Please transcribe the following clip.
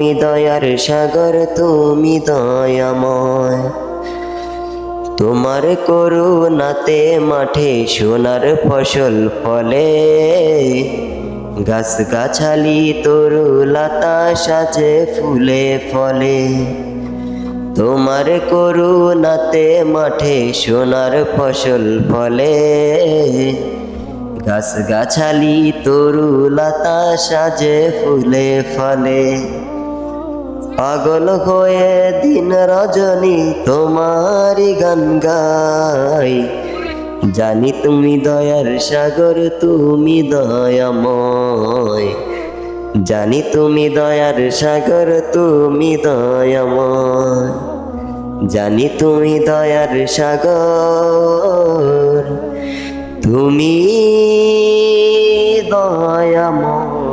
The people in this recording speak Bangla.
তুমি দয়ার সাগর, তুমি দয়াময়। তোমার করুণাতে মাঠে সোনার ফসল ফলে, গাছ গাছালি তরুলতা সাজে ফুলে ফলে। তোমার করুণাতে মাঠে সোনার ফসল ফলে, গাছ গাছালি তরুলতা সাজে ফুলে ফলে। পাগল হয়ে দিন রজনী তোমারি গান গাই, জানি তুমি দয়ার সাগর, তুমি দয়াময়। জানি তুমি দয়ার সাগর, তুমি দয়াময়। জানি তুমি দয়ার সাগর, তুমি দয়াময়।